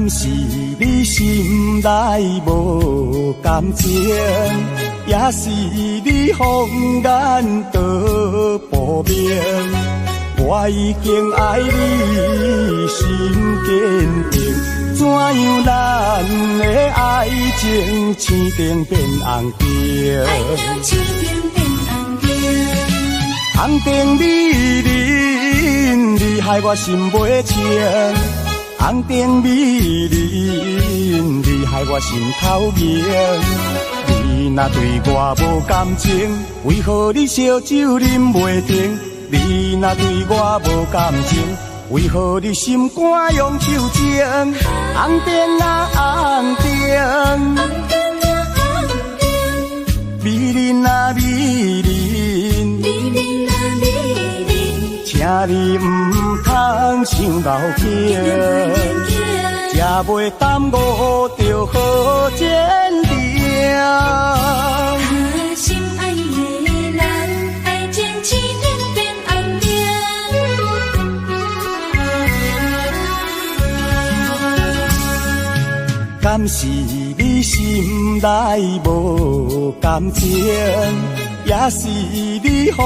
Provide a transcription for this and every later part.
敢是你心内无感情，也是你放眼道不明？我已经爱你心坚定，怎样咱的爱情青灯变红灯？爱情青灯变红灯，红灯美人，你害我心袂清。红灯美人，你害我心头明。你若对我无感情，为何你烧酒啉袂停？你若对我无感情，为何你心肝用手情？红灯啊红灯，红灯啊红灯，美人啊美人，美人啊美人，请你唔通伤脑筋，才袂耽误着好坚定。他心爱的人，爱情青灯变红灯。敢是你心内无感情，也是你放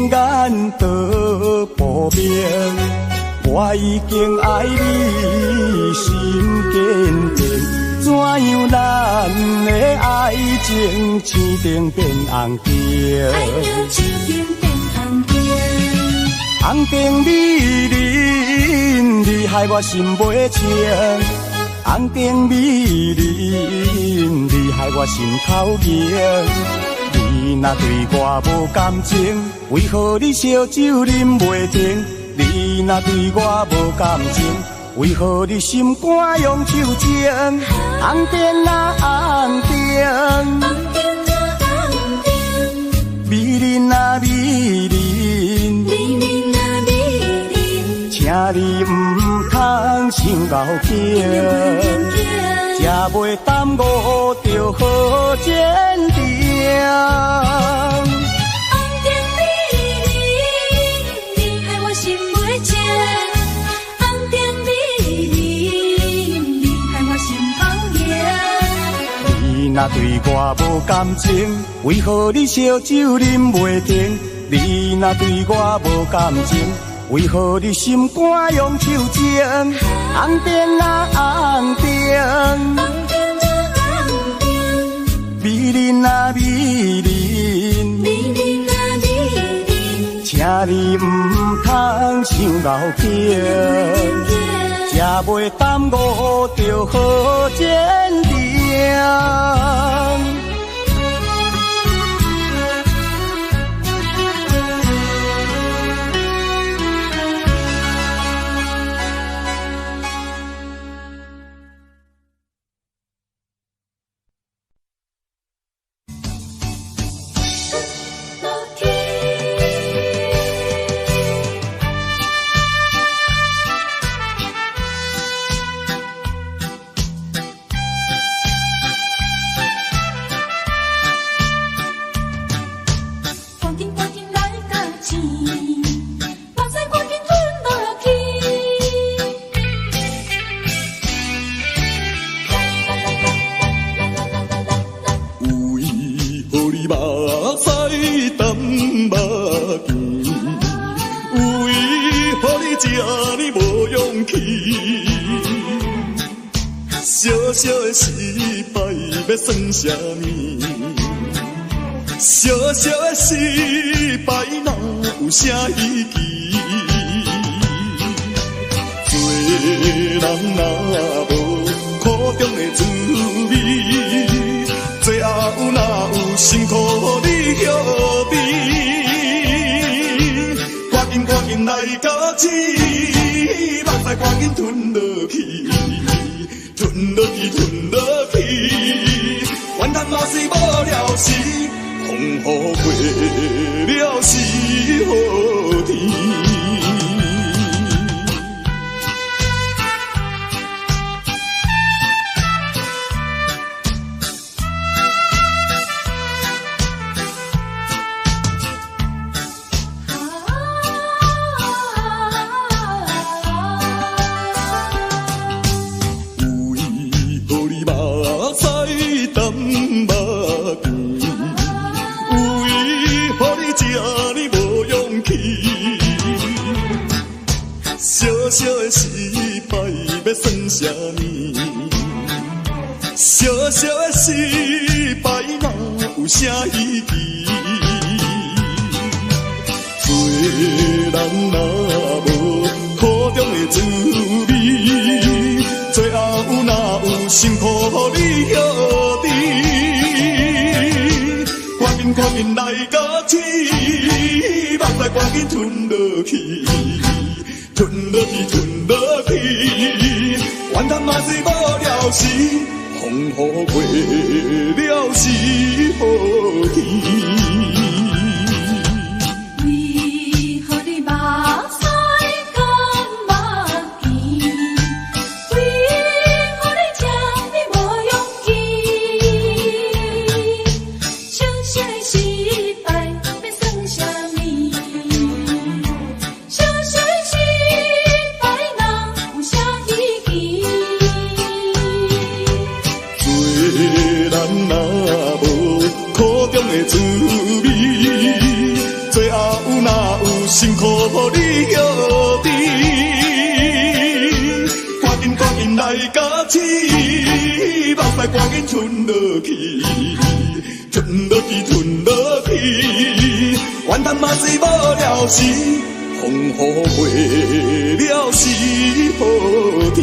眼道不明？我已经爱你心坚定，怎样咱的爱情青灯变红灯？爱情青灯变红灯，红灯美人，你害我心袂清。红灯美人，你害我心头明。你若对我无感情，为何你烧酒啉袂停？你若对我无感情，为何你心肝用手情？红灯啊红灯，红灯啊红灯，美人啊美人，美人啊美人，请你唔通伤脑筋，才袂耽误着好坚定。红灯美人，你害我心袂静。红灯美人，你害我心头热。你若对我无感情，为何你烧酒啉袂停？你若对我无感情，为何你心肝用手情？红灯啊红灯，红灯啊红灯，美人啊美人，美人啊美人，请你唔通伤脑筋，才袂耽误着好坚定。小的失败要算啥物？小小的失败哪有啥意义？做人哪无苦中的滋味？最后哪有辛苦你晓得？赶紧来到起，目屎赶紧吞落去。吞落去，怨叹嘛是无了时，风雨过了是好天。见，有伊予你这呢无勇气。小小的失败要算啥物？小小的失败哪有啥意义？做人若无苦中的滋味，最后哪有辛苦予你晓得？赶紧来甲起，目屎赶紧吞落去，吞落去，吞落去，怨叹嘛是无了时，风雨过了是好天。滋味，最后哪有辛苦予你晓得？赶紧来甲起，目屎赶紧吞落去，吞落去，吞落去，怨叹嘛是无了时，风雨过了是好天。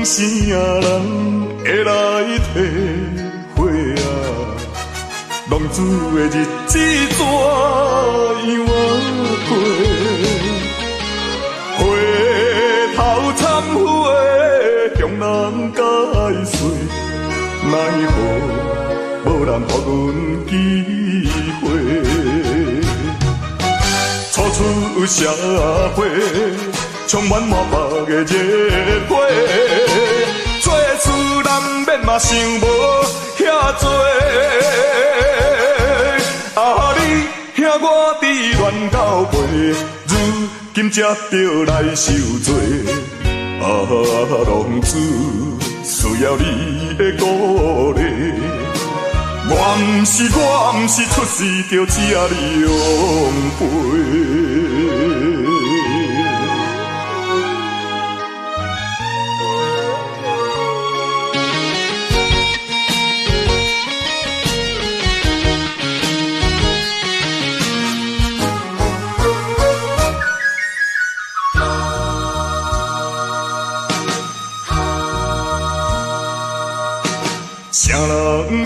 啥人会来体会啊？浪子的日子怎样过？回头忏悔，向人解释，奈何无人给阮机会？初出社会。充满满腹的热火，做事难免嘛想无遐多。啊，你兄我伫乱交陪，如今才着来受罪。啊，浪子需要你的鼓励，我毋是出世着吃你养肥。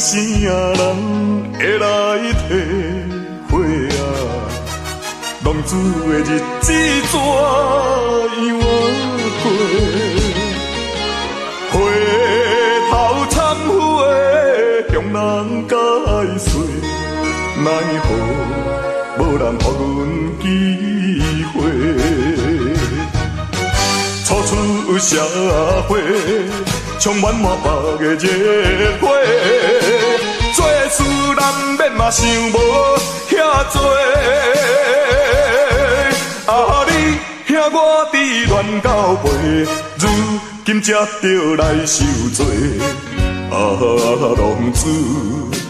啥人会来体会啊？浪子的日子怎样过？回头忏悔，向人解释，奈何无人给阮机会？初出社会。充满满腹的热火，做事难免嘛想无遐多。啊，你兄我伫乱交陪，如今才着来受罪。啊，浪子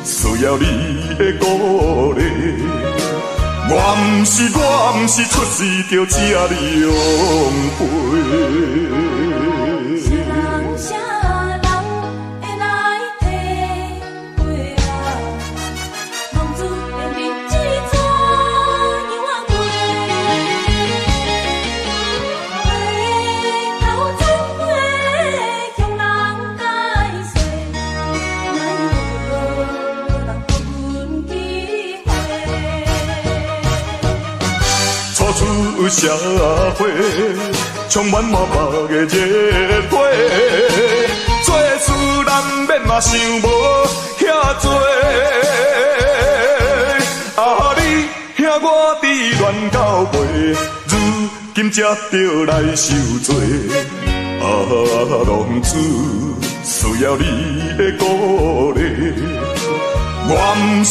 需要你的鼓励，我毋是出世着吃你养肥。回社会，充满满目的热火。做事难免嘛想无遐多，啊你兄我伫乱到尾，如今才着来受罪。啊，浪子需要你的鼓励。我毋是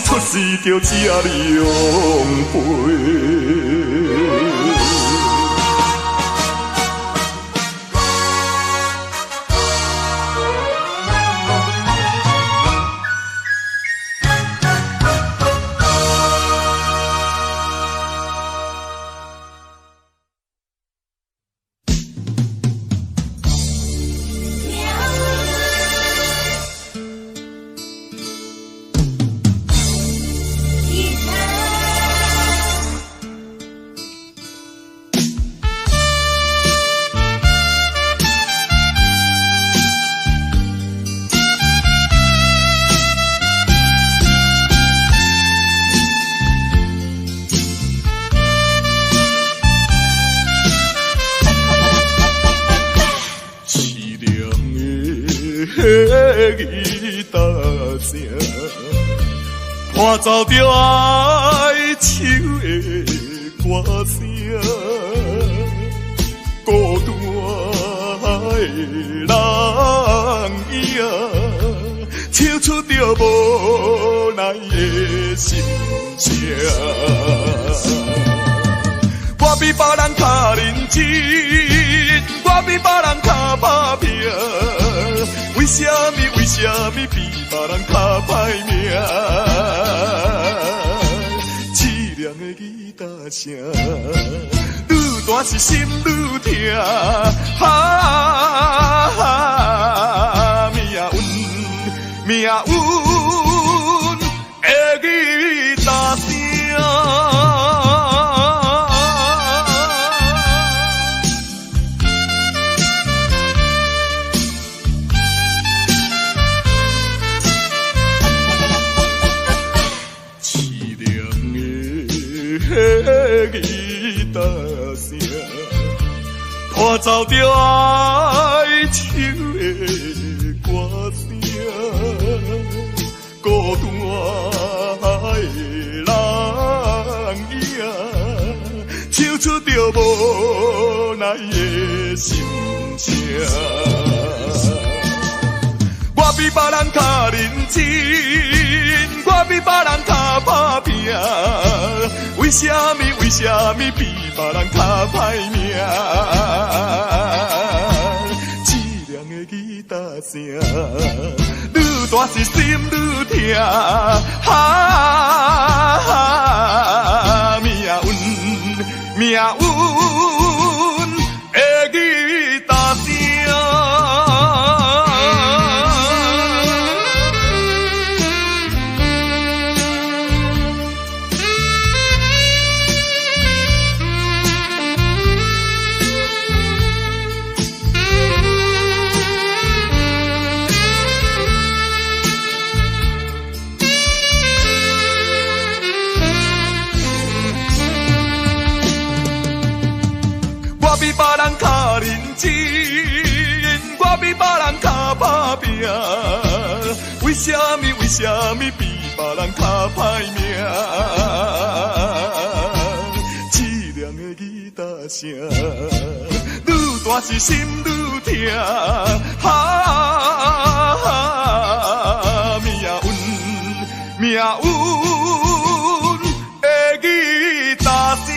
出世就吃你养肥。吉他声，伴奏着哀愁的歌声，孤单的人影，唱出着无奈的心声。我比别人较认真，我比别人较打拼。为什么比别人较歹命？凄凉的吉他声，愈大是心愈痛。命运的吉他声。吉他声，伴奏着哀愁的歌声，孤单的人影，唱出着无奈的心声。我比别人较认真，我比别人较打拼。为什么比别人较歹命？凄凉的吉他声，愈大是心愈痛。命运的吉他声。我比别人较认真，我比别人较打拼。为什么比别人较歹命？凄凉的吉他声，愈大是心愈痛。命运的吉他声。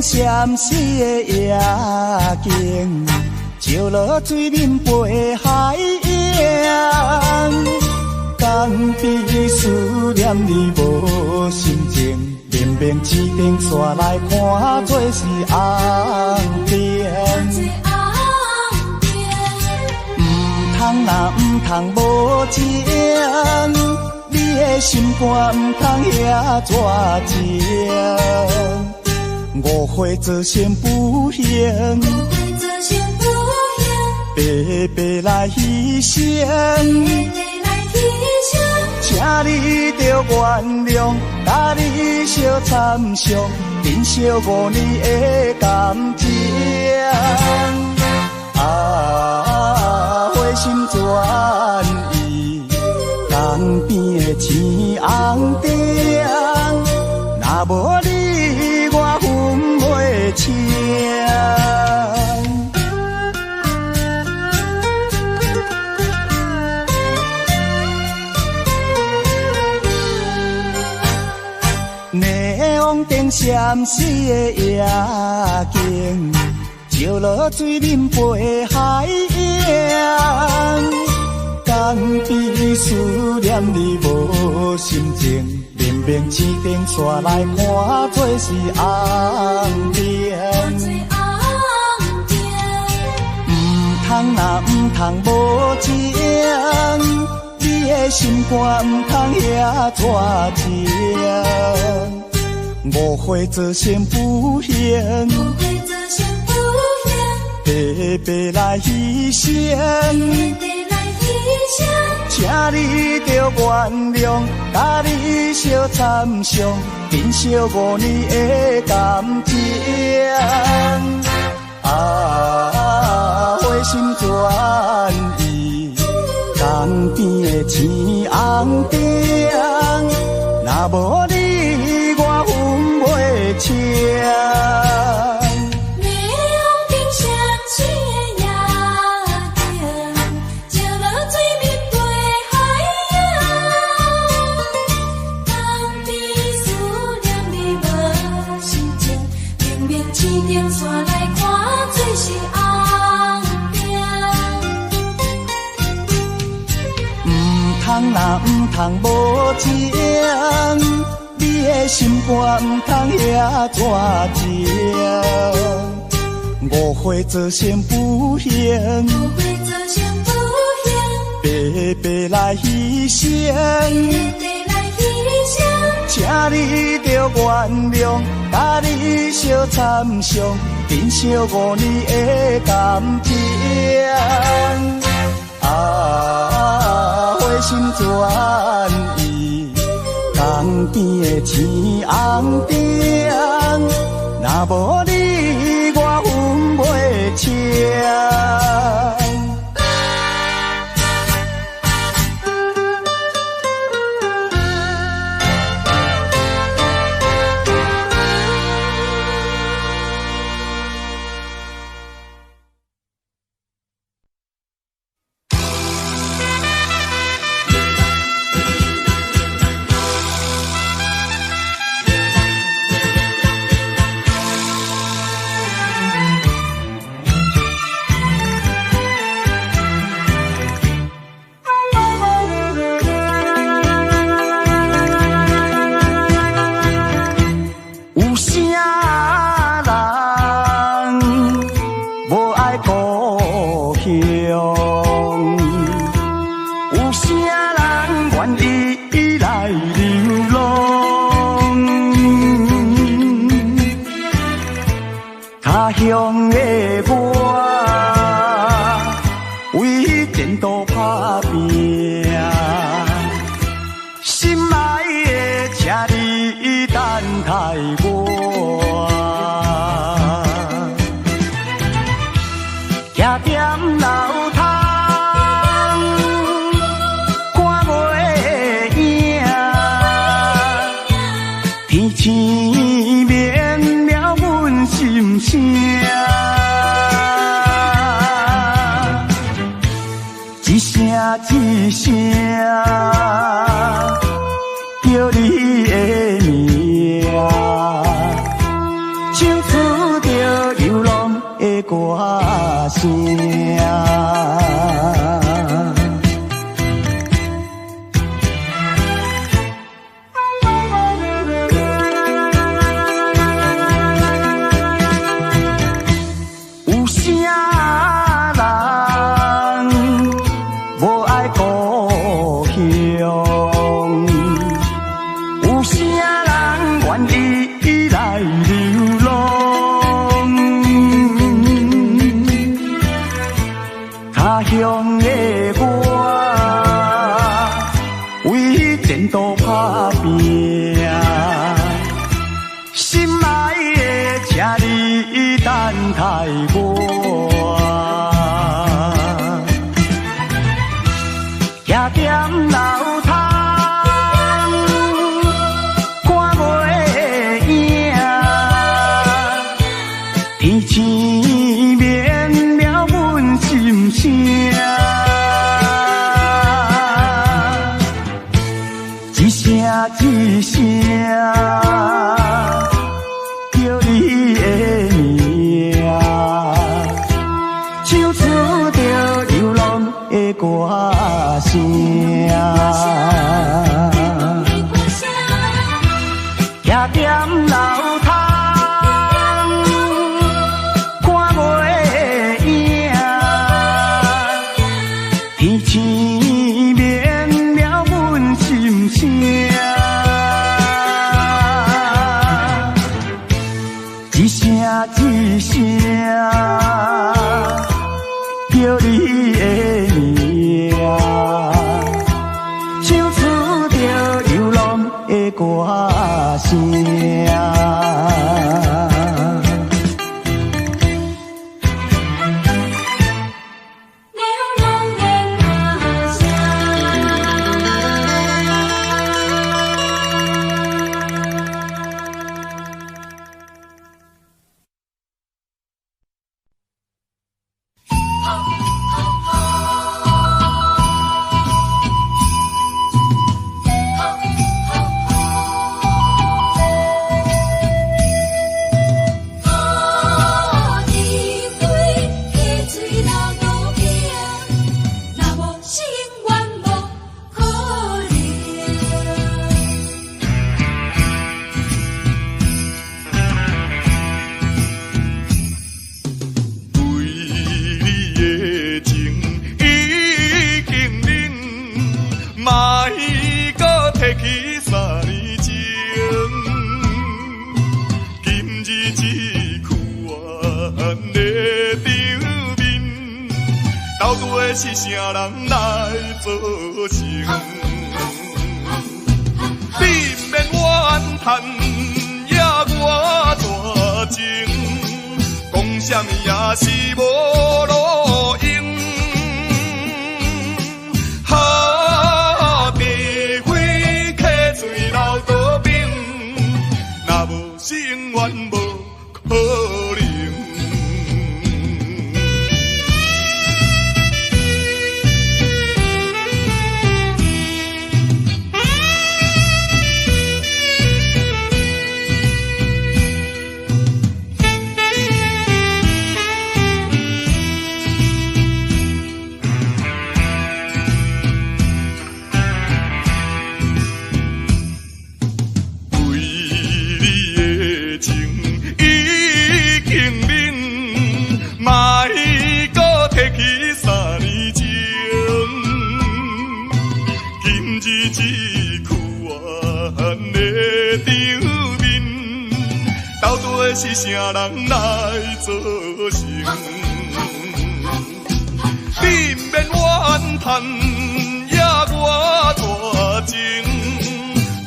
闪烁的夜景，石落水面陪海洋，江边思念你无心情，绵绵刺顶煞来看做是红灯。唔通无情，你的心肝唔通遐绝情。误会做成不幸，白白来牺牲。请你着原谅，甲你相参详，珍惜5年的感情。花心转意，江边的青红灯，若无你我分袂清。霓虹灯闪烁的夜景，石落水面陪海洋，江边思念你无心情，绵绵刺顶煞来看做是红灯。唔通无情，你的心肝唔通遐绝情。误会做成不幸，白白来牺牲。请你着原谅，甲你相参详，珍惜5年的感情。花心转意，江边的青红灯，若无你我分袂清。唔通无情，你的心肝唔通遐绝情。误会做成不幸，白白来牺牲。请你着原谅，甲你相参详，珍惜5年的感情。花心转意，江边的青红灯，若无你我分袂清。一声叫你的名，唱出着流浪的歌声。有啥人无爱故乡？有啥人愿意来流浪？他乡的我，为前途打拼，心爱的请你等待我，徛踮楼头。天星绵渺阮心声，一声一声叫你的名，唱出着流浪的歌声，徛踮楼头。天星绵渺阮心声，一声一声叫你的名，唱出着流浪的歌声。是啥人来作成？你免怨叹，也我大情，讲什么也是无路用。哈，白花客醉流刀兵，若无心愿无可能。是啥人来作成？你免怨叹，也我大情，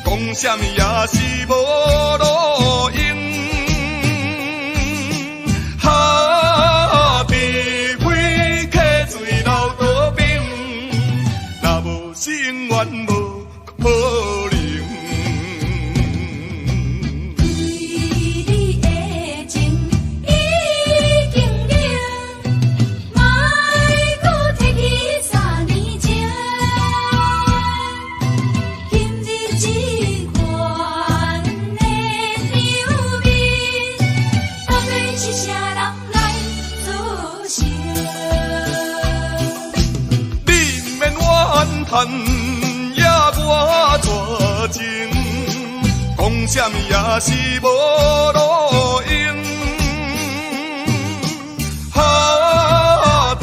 讲什么也是无路用。哈，白花客醉流刀兵，若无心愿无可能。是啥人来作成？也我绝情，讲什么也是无路用。哈，智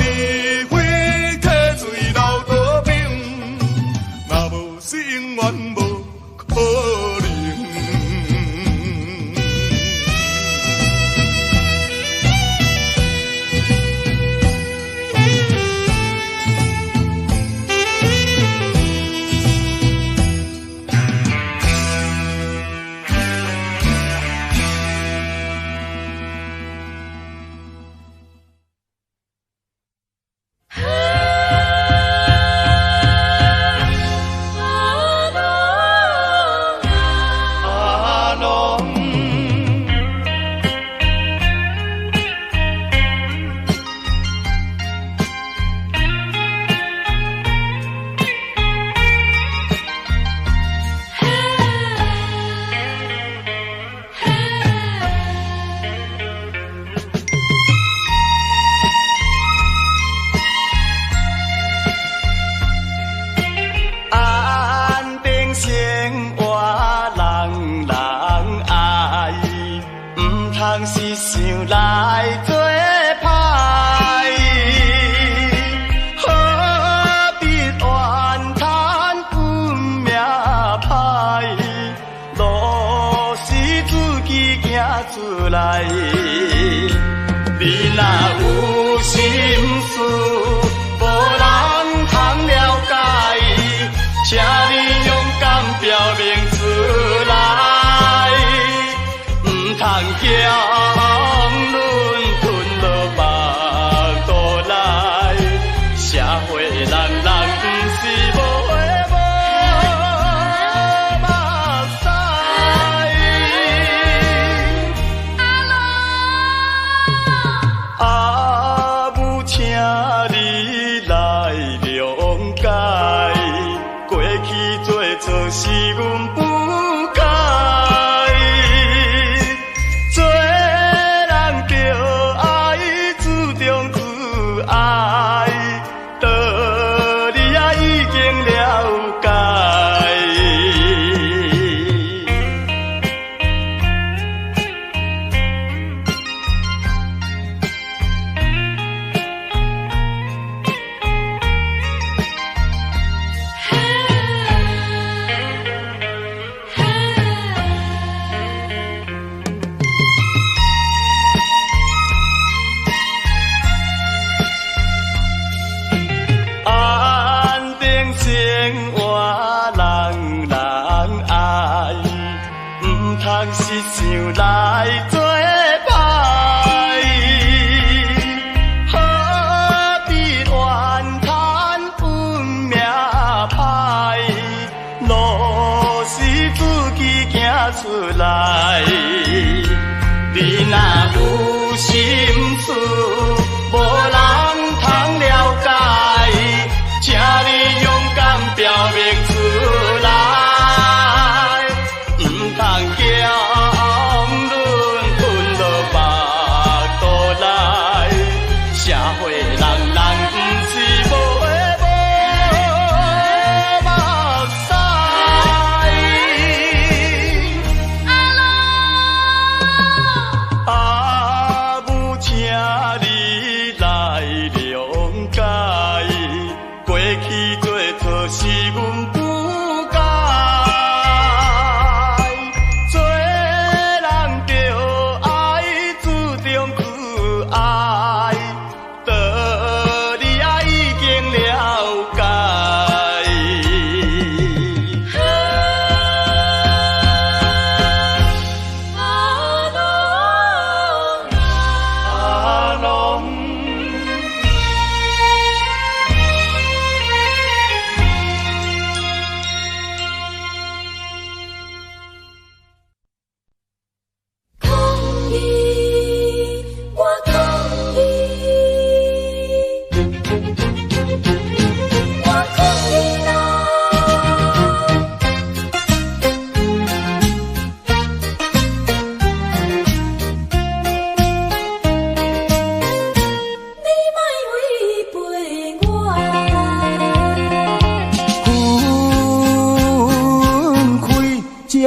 慧溪水流倒冰，若无是永远无可能。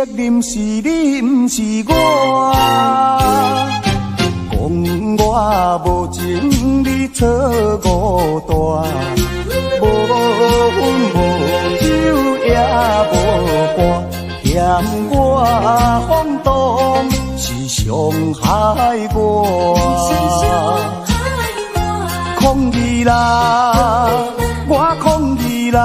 责任是你，不是我。讲我无情，你错误大。无阮无酒也无伴，嫌我放荡是伤害我。抗议啦！我抗议啦！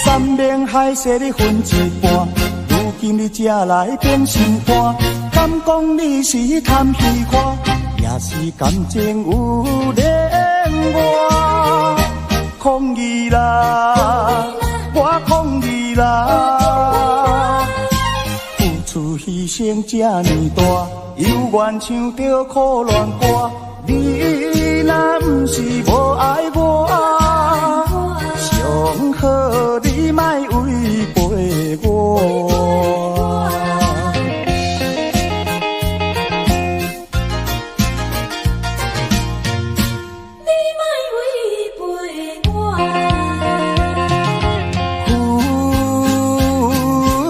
山盟海誓你分一半，如今你才来变心肝，敢讲你是贪虚看，也是感情有恋我。抗议啦！我抗议啦！付出牺牲这呢大，犹原唱着苦恋歌。你若不是无爱我，上好你莫违背我。你莫违背我。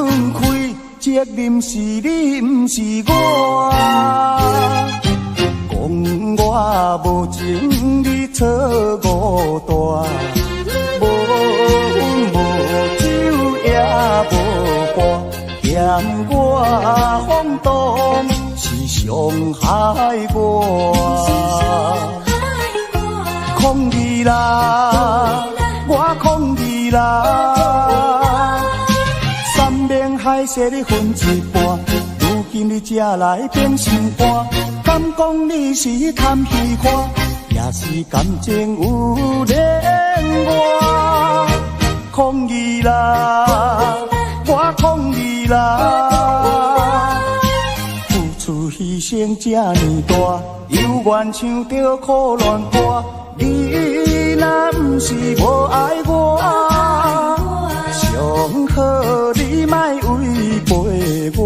分开责任是你，不是我。我无情，你错误大，无阮无酒也无伴，嫌我放荡是伤害我。抗议啦！我抗议啦！山盟海誓你分一半，如今你才来变心肝。敢讲你是贪虚看，也是感情有恋我。抗议啦！我抗议啦！付出牺牲这呢大，犹原唱着苦恋歌。你若不是无爱我，上好你莫违背我。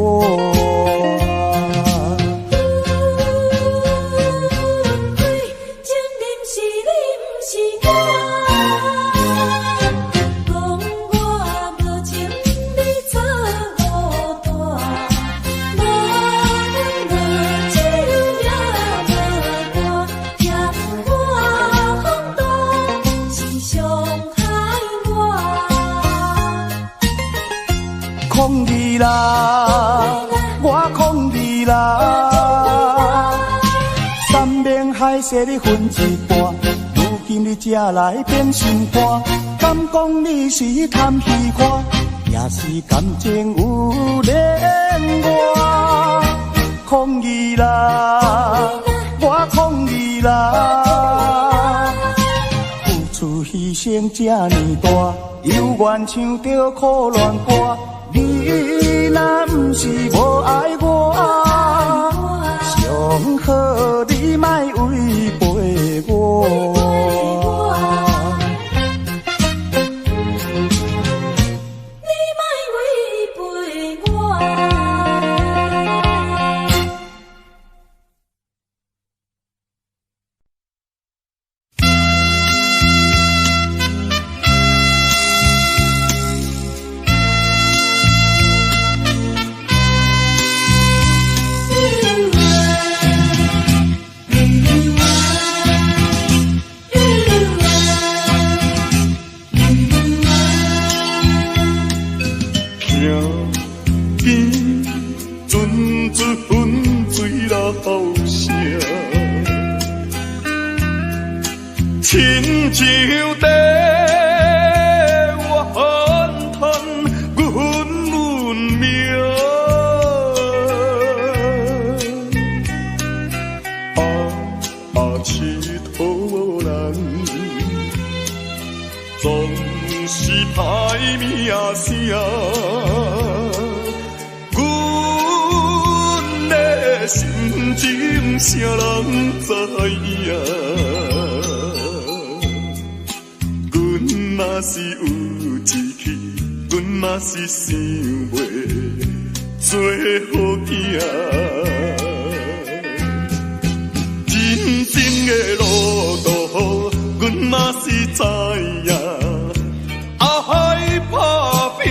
抗议啦！我抗议啦！山盟海誓你分一半，如今你才来变心肝。敢讲你是贪虚看，也是感情有恋我。抗议啦！我抗议啦！付出牺牲这呢大，犹原唱着苦恋歌。你若不是无爱我，上好你莫违背我。你莫违背我。亲像地我翻腾阮运命，佚佗人总是歹名声，阮的心情谁人知影？嘛是有志气，阮嘛是想袂做好囝。人生的路途，阮嘛是知影，爱打拼。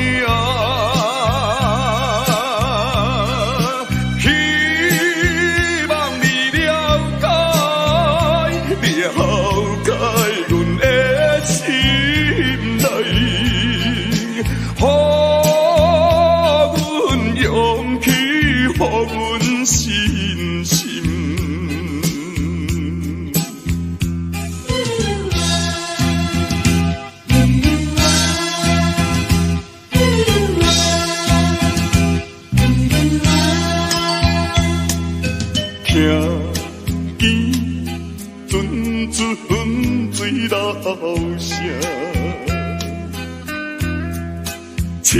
亲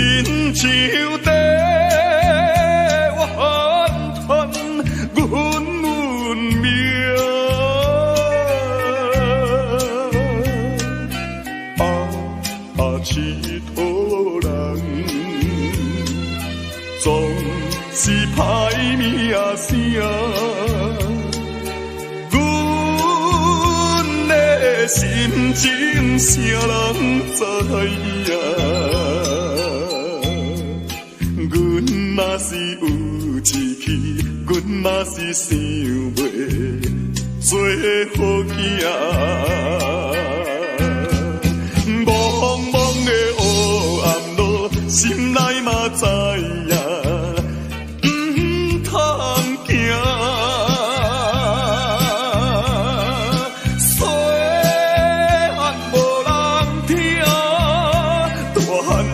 像在完全阮运命，佚佗人总是歹名声。心情啥人知影？阮嘛是有一气，阮嘛是想袂做好囝。茫茫的黑暗路，心内嘛知影，唔通行。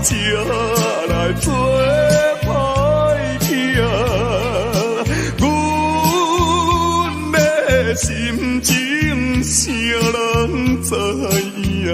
车来做歹囝，阮的心情啥人知影？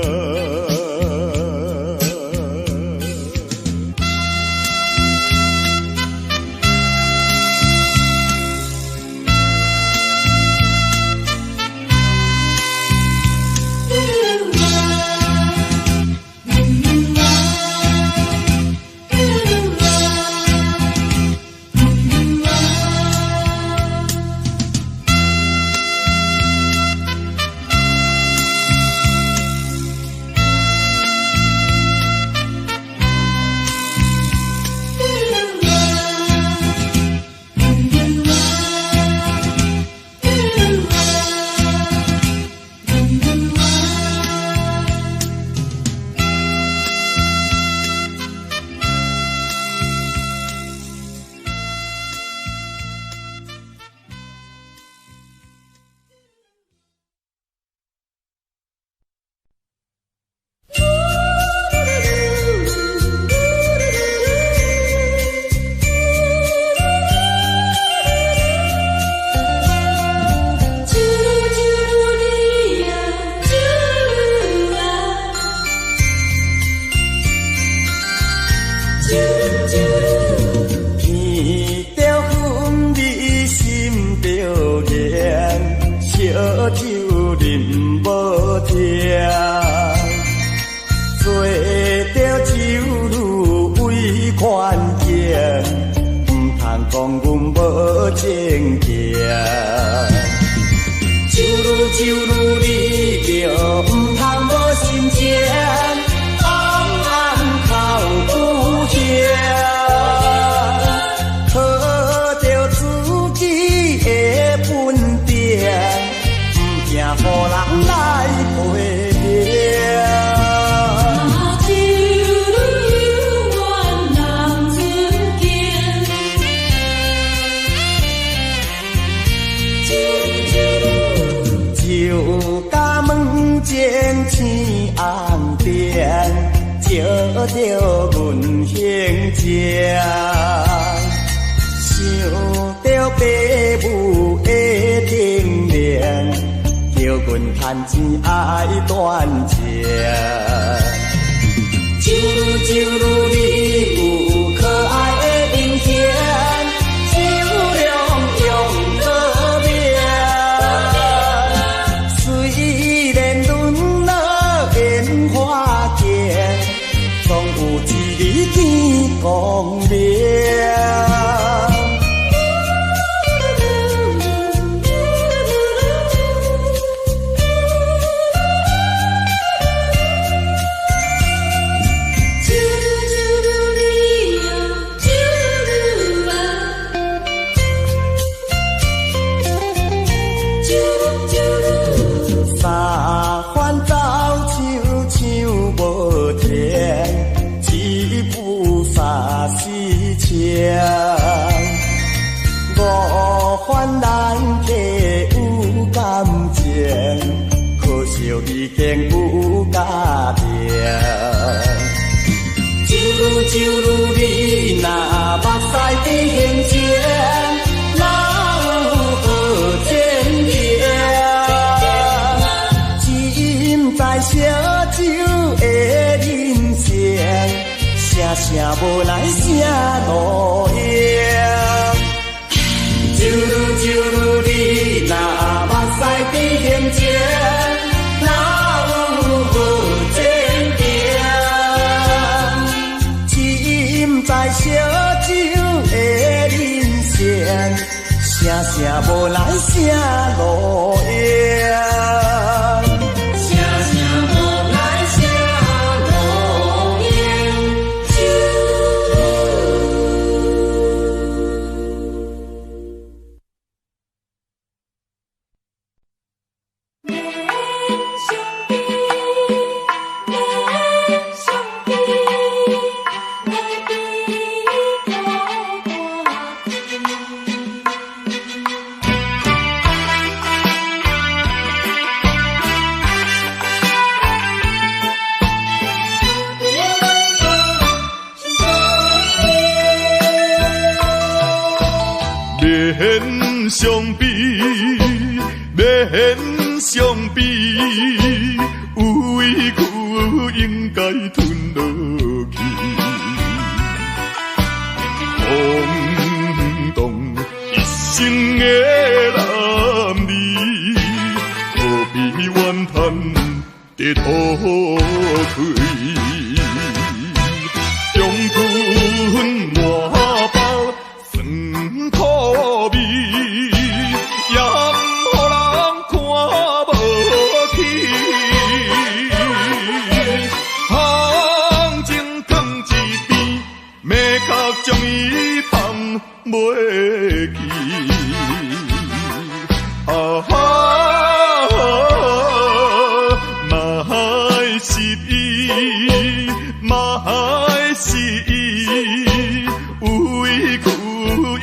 声无来声路影。就如你若目屎滴眼睛，哪有无前程？只在烧酒的人生，声声无来声路影。免相比，免相比，有委屈应该吞落去。空洞一生的男儿，何必怨叹在土堆？中吞满包酸苦味，也毋予人看无起。行情放一边，要甲将伊放袂记。嘛是伊，嘛是伊，有委屈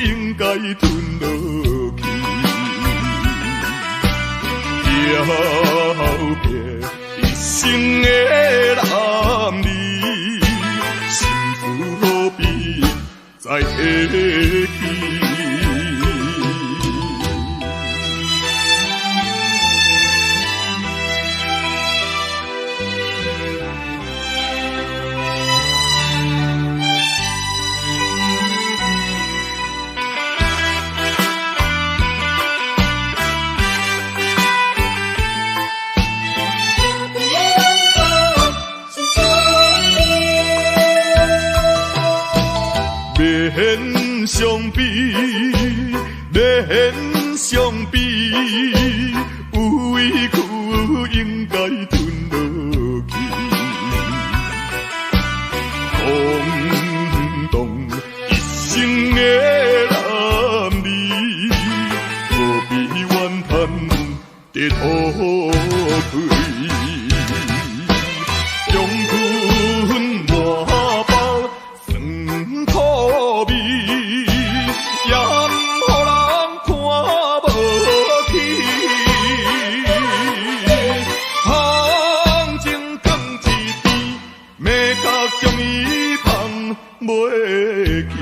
应该吞落去。了别一生的男儿，心事何必再下去？免相比，免相比，有委屈应该吞落去。空洞一生的男儿，何必怨叹在土堆？中吞满包酸苦味，也毋予人看无起。行情放一边，要甲将伊放袂记。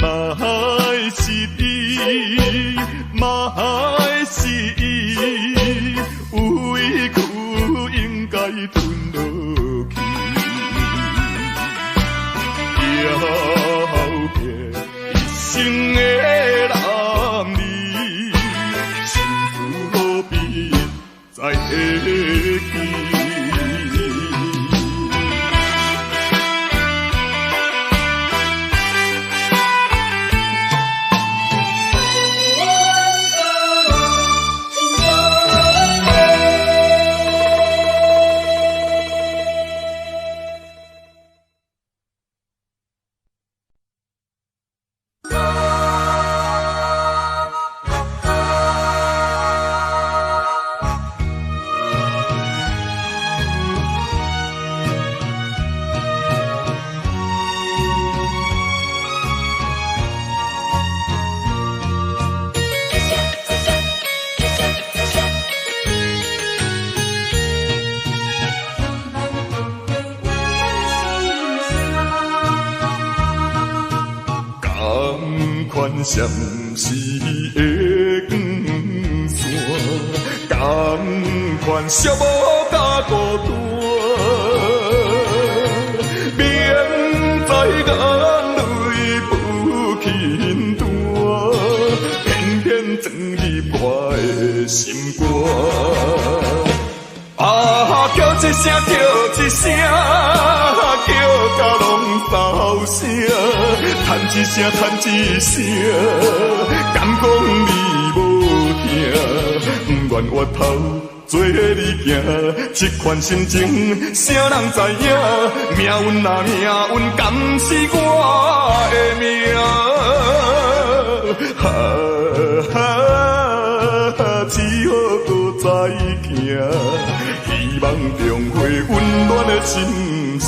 嘛是伊，嘛是伊，有委屈应该吞落去。了别一生的男儿，心事何必再下去？闪时的光线，款寂寞甲孤单，明知眼泪不轻弹，偏偏钻入我的心肝。啊，叫一声，叫一声，叫甲拢扫声，叹一声，叹一声，敢讲你无听？不愿回头做你行，这款心情，谁人知影？命运啊命运，敢是我的命？哈哈，只好搁再行。希望重回温暖的心声。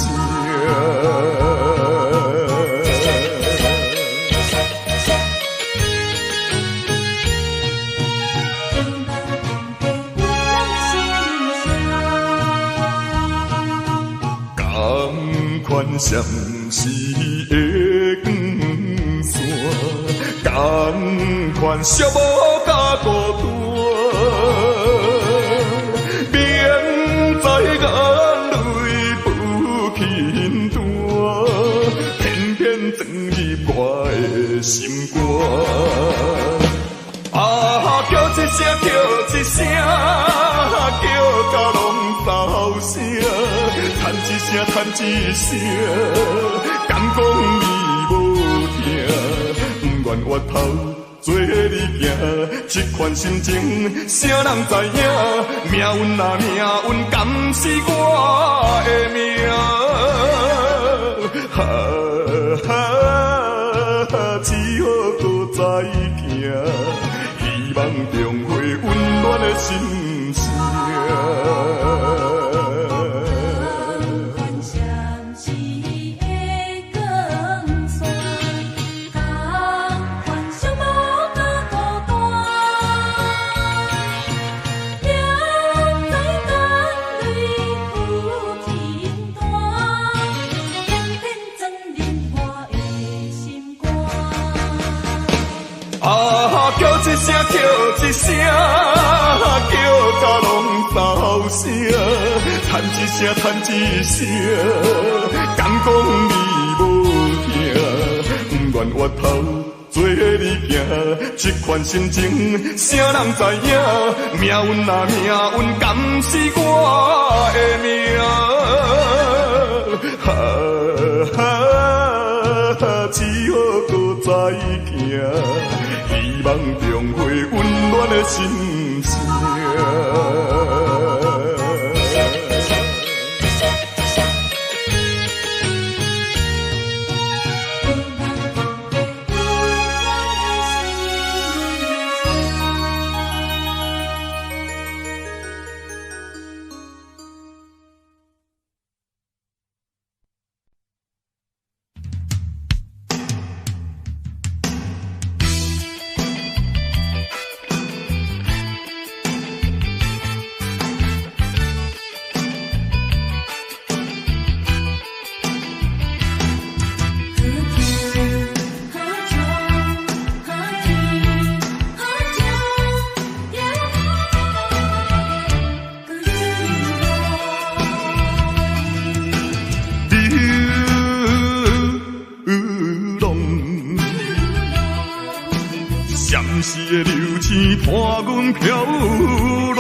同款闪烁的光线，同款寂寞甲孤单。眼泪不轻弹，偏偏钻入我的心肝。啊，叫一声，叫一声，叫甲拢扫声，叹一声，叹一声，敢讲你无听？不愿回头做你行，这款心情，谁人知影？命运啊命运，敢是我的命？哈哈，只好搁再行，希望重回温暖的心声。叫一声，叫一声，叫甲拢扫声，叹一声，叹一声，敢讲你无听？不愿回头做你行，这款心情，谁人知影？命运啊命运，敢是我的命？哈哈，只好搁再行。希望重回温暖的心声。流星伴阮飘浪，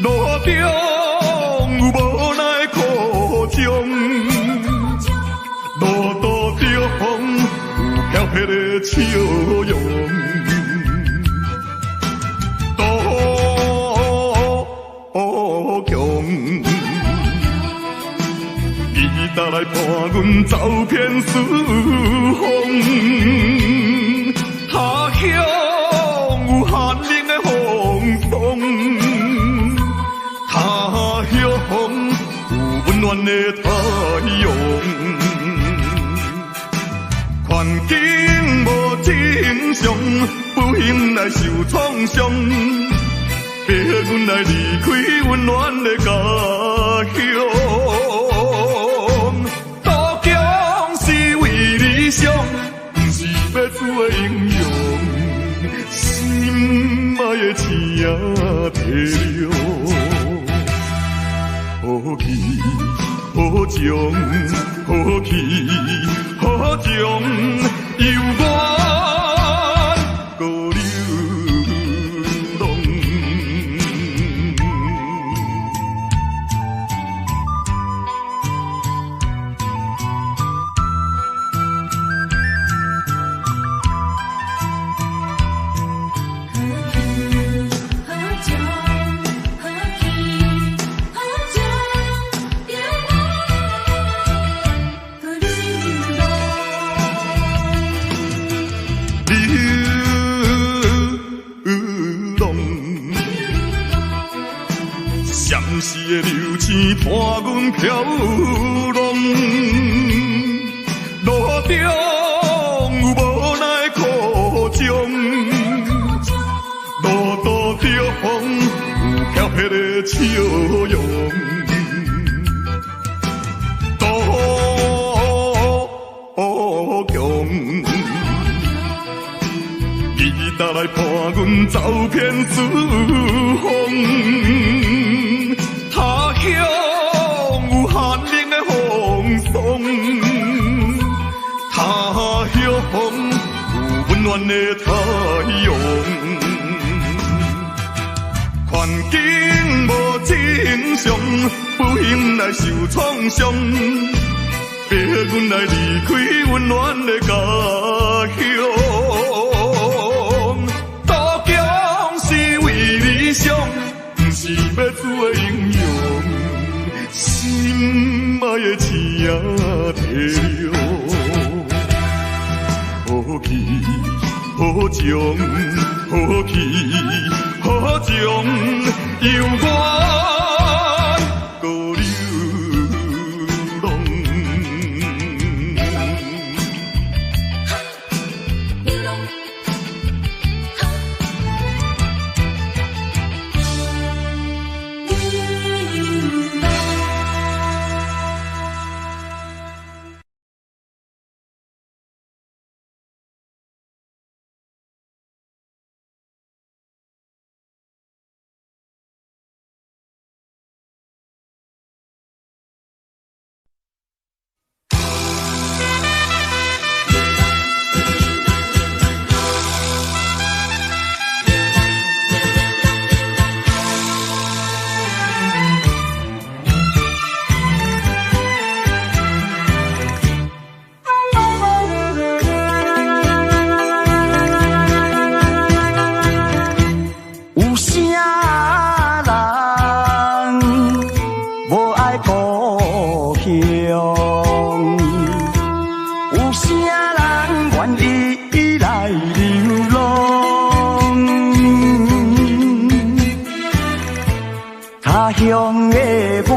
路中有无奈苦衷，路途中有飘撇的笑容，多强，伊搭来伴阮走遍四方。他乡有寒冷的风霜，他乡有温暖的太阳。环境无正常，不幸来受创伤，逼阮来离开温暖的家乡。渡江是为理想，不是要做英雄。心爱的提了，好气好情好气好情，犹原搁流浪。相思的流星伴阮飘浪，路中有无奈苦衷，路途中有飘撇的笑容，多强。你打来伴阮走遍四方，他乡有寒冷的风霜，他乡有温暖的太阳。环境无正常，不幸来受创伤，逼阮来离开温暖的家乡。理想不是要做的英雄，心爱的星仔提了，好气好情好气好情，犹原搁流浪。他乡的我，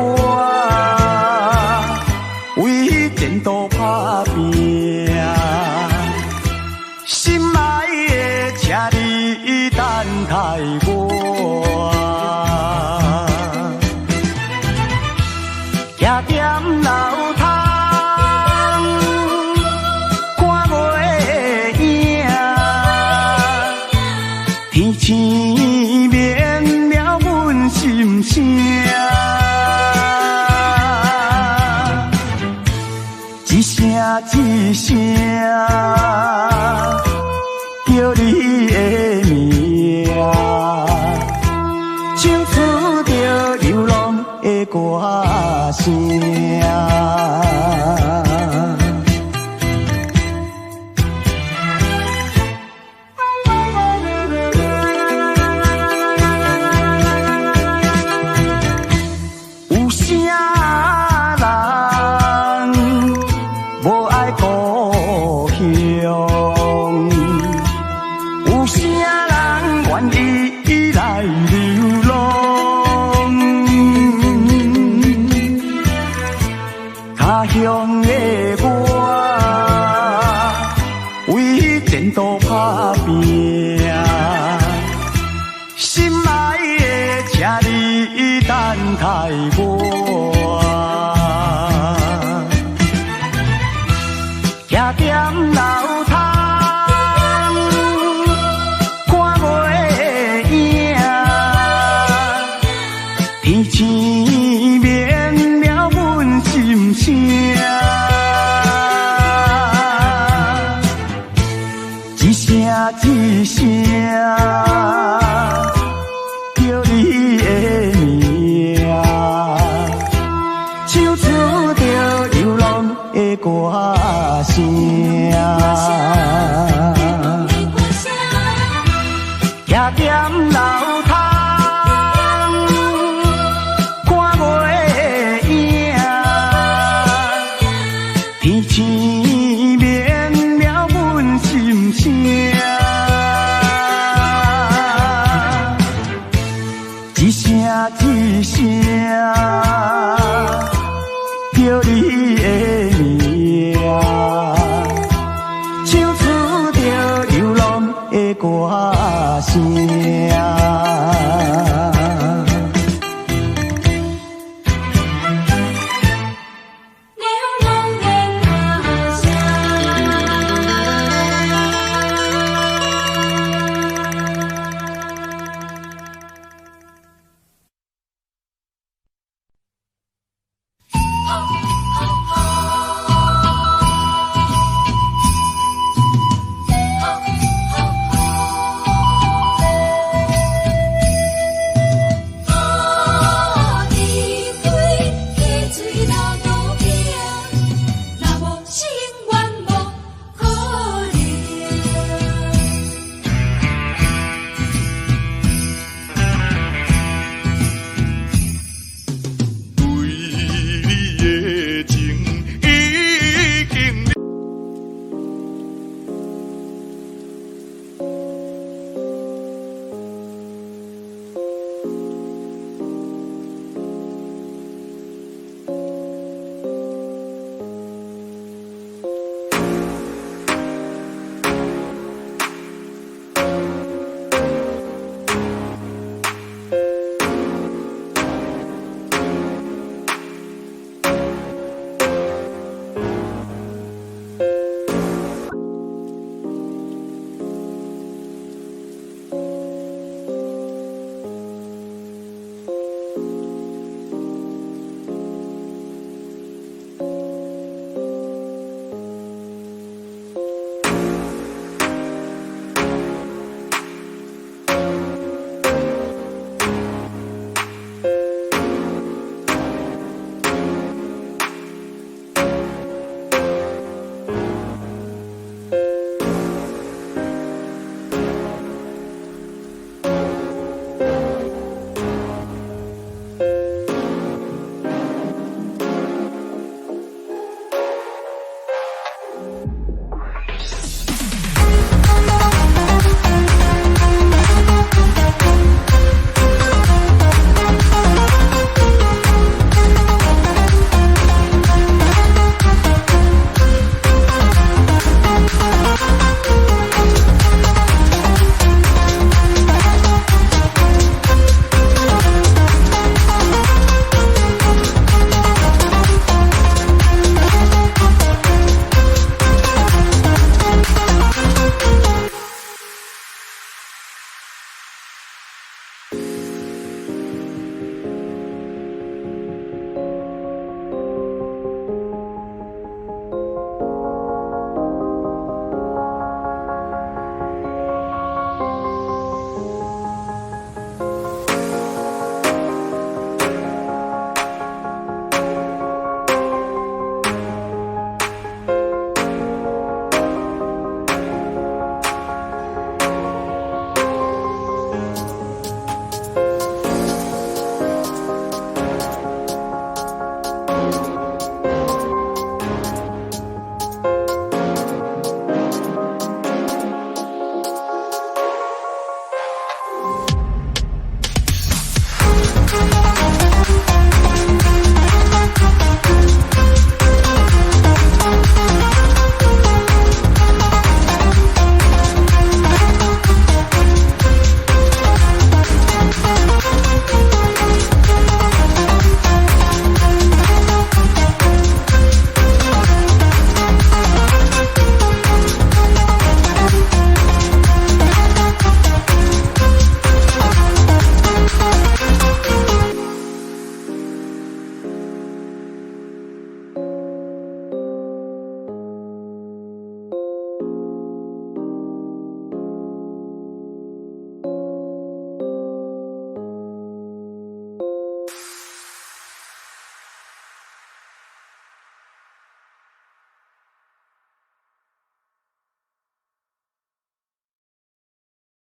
为前途打拼，心爱的，请你等待我，徛踮楼窗，看月影，天星绵渺阮心声。一声一声叫你的名，唱出着流浪的歌声。有啥人无爱故乡？有啥人愿意来流浪？他乡的我，为前途打拼，心爱的，请你等待我。徛踮楼窗，看月影，一声，叫你的名，唱出着流浪的歌声。徛踮楼窗，看月影，天星绵了阮心声。一声一声，叫你的名，唱出着流浪的歌声。